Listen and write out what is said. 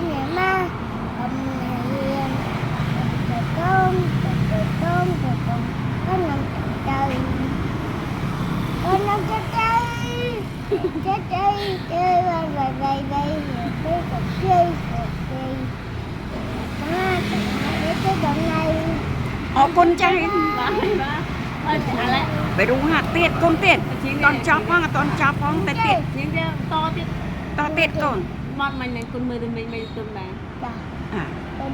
nhà ma ông nhà hiền con con nằm trời con nằm chơi chơi về đây cái cục chơi cái đoạn này ออกคนใจไปดูหักเตียดก้นเตียดตอนจับพ้องตอนจับพ้องแต่เตียด nhưng chứ to tiết ตอนเตียดก่อน mọt mình này con mưa thì mình tùm này จ้ะ อ่า เป็น